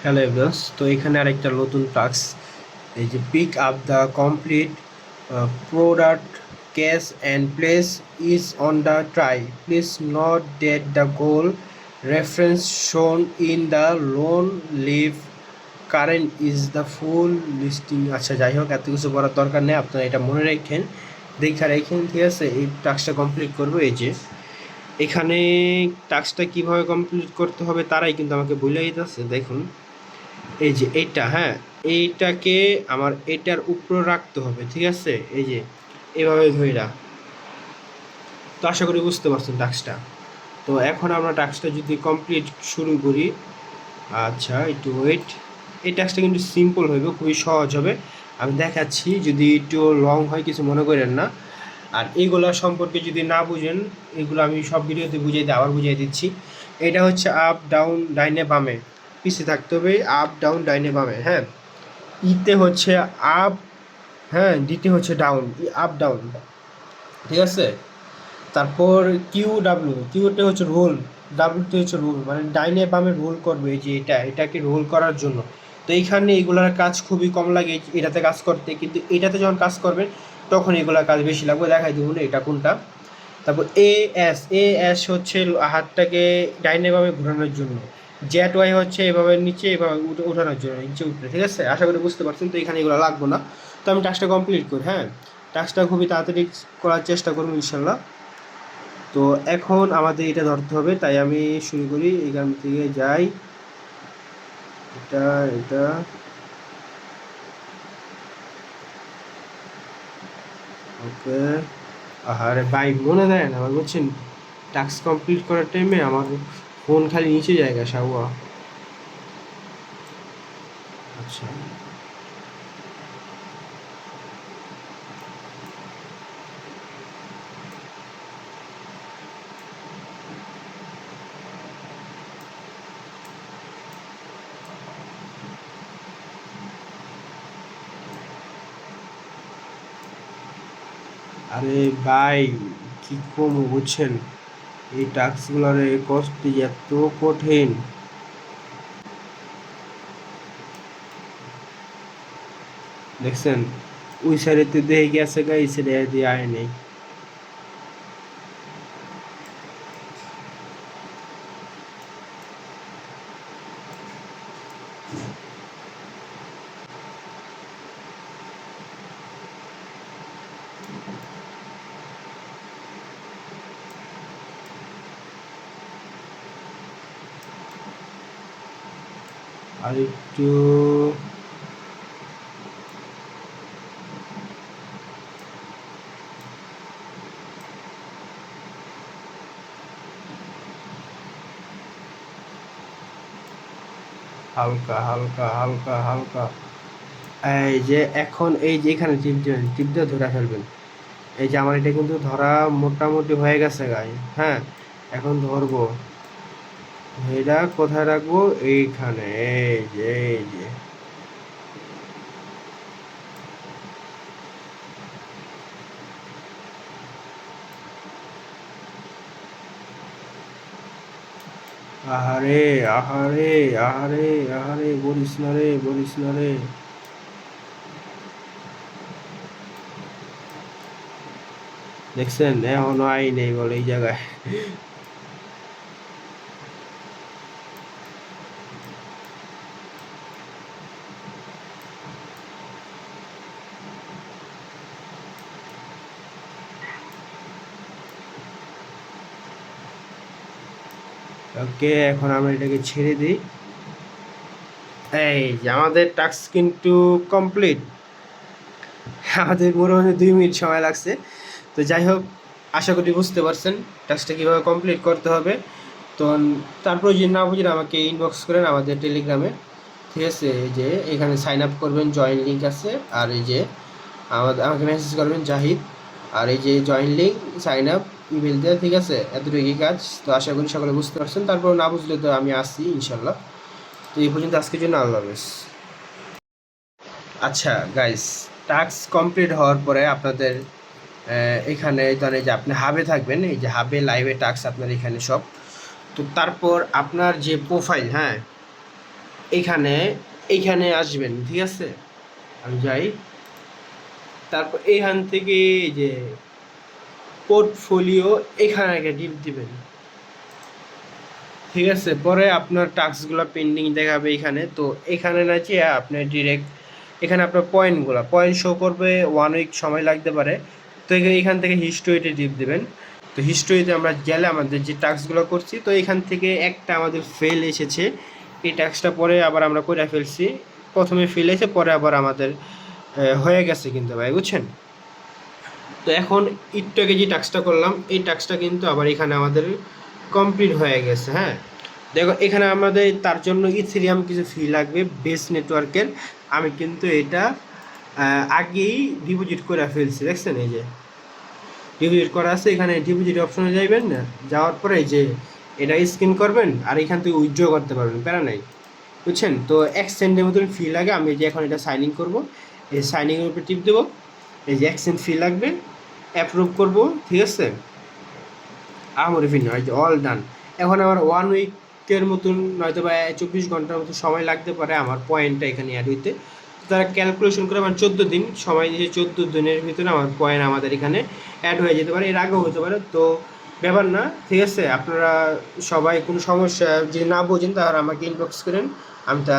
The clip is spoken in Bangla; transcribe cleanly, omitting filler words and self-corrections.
হ্যালো এভরিওয়ান, তো এখানে আরেকটা নতুন টাস্ক, এই যে pick up the complete product cash and place is on the tray, please not date the goal reference shown in the loan leave current is the full listing. আচ্ছা, যাই হোক, এত কিছু করার দরকার নেই, আপনারা এটা মনে রাখেন, দেখা রাখেন, ঠিক আছে। এই টাস্কটা কমপ্লিট করবো। এই যে এখানে টাস্কটা কীভাবে কমপ্লিট করতে হবে তারাই কিন্তু আমাকে বলে দিতেছে। দেখুন, এই যে এইটা, হ্যাঁ, এইটাকে আমার এটার উপরে রাখতে হবে, ঠিক আছে। এই যে এভাবে ধইরা, তো আশা করি বুঝতে পারছেন টাস্কটা। তো এখন আমরা টাস্কটা যদি কমপ্লিট শুরু করি। আচ্ছা, একটু ওয়েট। এই টাস্কটা কিন্তু সিম্পল হবে, খুবই সহজ হবে। আমি দেখাচ্ছি, যদি একটু লং হয় কিছু মনে করেন না। আর এইগুলা সম্পর্কে যদি না বুঝেন, এগুলো আমি সব ভিডিওতে বুঝিয়ে দিই, আবার বুঝিয়ে দিচ্ছি। এটা হচ্ছে আপ ডাউন ডাইনে বামে, পিছিয়ে থাকতে হবে আপ ডাউন ডাইনে বামে, হ্যাঁ। ইতে হচ্ছে আপ, হ্যাঁ, ডিতে হচ্ছে ডাউন, আপ ডাউন, ঠিক আছে। তারপর কিউ ডাব্লিউ, কিউতে হচ্ছে রোল, ডাব্লিউতে হচ্ছে রোল, মানে ডাইনে বামে রোল করবে। এই যে এটাকে রোল করার জন্য। তো এইখানে এগুলার কাজ খুবই কম লাগে এটাতে কাজ করতে, কিন্তু এটাতে যখন কাজ করবেন তখন এগুলার কাজ বেশি লাগবে। দেখাই দেবো না এটা কোনটা। তারপর এ এস হচ্ছে হাতটাকে ডাইনে বামে ঘোরানোর জন্য। জেড ওয়াই হচ্ছে এভাবে নিচে, এভাবে উঠানোর জন্য, নিচে উঠবে, ঠিক আছে। আশা করি বুঝতে পারছেন। তো এখানে এগুলো লাগবো না। তো আমি টাস্কটা কমপ্লিট করি, হ্যাঁ। টাস্কটা খুবই তাড়াতাড়ি করার চেষ্টা করবো ইনশাল্লাহ। তো এখন আমাদের এটা ধরতে হবে, তাই আমি শুরু করি, এখান থেকে যাই। এটা এটা ওকে। আরে ভাই, মনে দেয় না আমার, বুঝছেন। টাস্ক কমপ্লিট করার টাইমে আমার ফোন খালি নিচে জায়গা সাহুয়া। আচ্ছা, আরে ভাই, কি কম, বুঝছেন। এই টাস্কগুলোর করতে যে এত কঠিন। দেখছেন, ওই সাইডে তো দেখে গেছে গা, এই সাইডে দিয়ে আয় নেই। আর একটু হালকা হালকা হালকা হালকা। এই যে এখন এই যে এখানে টিপ দিবেন, টিপ দিয়ে ধরে ফেলবেন। এই যে আমার এটা কিন্তু ধরা মোটামুটি হয়ে গেছে গাই, হ্যাঁ। এখন ধরবো, এটা কোথায় রাখবো, এইখানে। এই যে আহারে আহারে আহারে আহারে, বলিস না রে, বলিস না রে। দেখছেন, এখনো আই নেই বলে এই জায়গায়। ওকে, এখন আমরা এটাকে ছেড়ে দিই। এই যে আমাদের টাস্ক কিন্তু কমপ্লিট। আমাদের মোটামুটি 2 মিনিট সময় লাগছে। তো যাই হোক, আশা করি বুঝতে পারছেন টাস্কটা কীভাবে কমপ্লিট করতে হবে। তো তারপর যদি না বুঝেন আমাকে ইনবক্স করেন আমাদের টেলিগ্রামে, ঠিক আছে। এই যে এখানে সাইন আপ করবেন, জয়েন লিঙ্ক আছে। আর এই যে আমাকে মেসেজ করবেন জাহিদ, আর এই যে join link, sign up, email দেওয়া, ঠিক আছে। এতটুকুই কাজ। তো আশা করি সকলে বুঝতে পারছেন। তারপর না বুঝলে তো আমি আসছি ইনশাল্লাহ। তো এই পর্যন্ত আজকের জন্য আল্লাহ হাফেজ। আচ্ছা গাইস, টাস্ক কমপ্লিট হওয়ার পরে আপনাদের এখানে ধরেন যে আপনি হাবে থাকবেন, এই যে হাবে লাইভে টাস্ক আপনার এখানে সব। তো তারপর আপনার যে প্রোফাইল, হ্যাঁ, এখানে এইখানে আসবেন, ঠিক আছে? আমি যাই, তারপর এখান থেকে এই যে পোর্টফোলিও, এখানে আগে টিপ দিবেন, ঠিক আছে? পরে আপনার টাস্কগুলো পেন্ডিং দেখাবে এখানে। তো এখানে না যে আপনি ডিরেক্ট এখানে আপনার পয়েন্ট শো করবে, 1 উইক সময় লাগতে পারে। তো এখান থেকে হিস্টোরিতে টিপ দেবেন। তো হিস্টোরিতে আমরা গেলে আমাদের যে টাস্কগুলো করছি, তো এখান থেকে একটা আমাদের ফেল এসেছে। এই টাস্কটা পরে আবার আমরা করে ফেলছি। প্রথমে ফেল এসে পরে আবার আমাদের হয়ে গেছে কিন্তু ভাই, বুঝছেন? তো এখন একটু আগে যে টাস্কটা করলাম, এই টাস্কটা কিন্তু আবার এখানে আমাদের কমপ্লিট হয়ে গেছে। হ্যাঁ, দেখো এখানে আমাদের তার জন্য ইথেরিয়াম কিছু ফি লাগবে বেস নেটওয়ার্কের। আমি কিন্তু এটা আগেই ডিপোজিট করে ফেলছি, দেখছেন? এই যে ডিপোজিট করা আছে, এখানে ডিপোজিট অপশনে যাইবেন না, যাওয়ার পরে এই যে এটা স্ক্যান করবেন আর এখান থেকে উইথড্র করতে পারবেন, প্যারা নাই, বুঝছেন? তো 1 সেন্টের মতন ফি লাগে। আমি যে এখন এটা সাইন ইন করবো, এই সাইন ইনের উপরে টিপ দেবো, এই যে 1 সেন্ট ফি লাগবে, অ্যাপ্রুভ করবো, ঠিক আছে? আমার ফি নয়, যে অল ডান। এখন আমার 1 উইকের মতন নয়তো বা 24 ঘন্টার মতো সময় লাগতে পারে আমার পয়েন্টটা এখানে অ্যাড হইতে। তারা ক্যালকুলেশন করে আমার 14 দিন সময় দিয়েছে, 14 দিনের ভিতরে আমার পয়েন্ট আমাদের এখানে অ্যাড হয়ে যেতে পারে, এর আগেও হতে পারে। তো ব্যাপার না, ঠিক আছে? আপনারা সবাই কোনো সমস্যা যদি না বোঝেন তাহলে আমাকে ইনবক্স করেন, আমি তা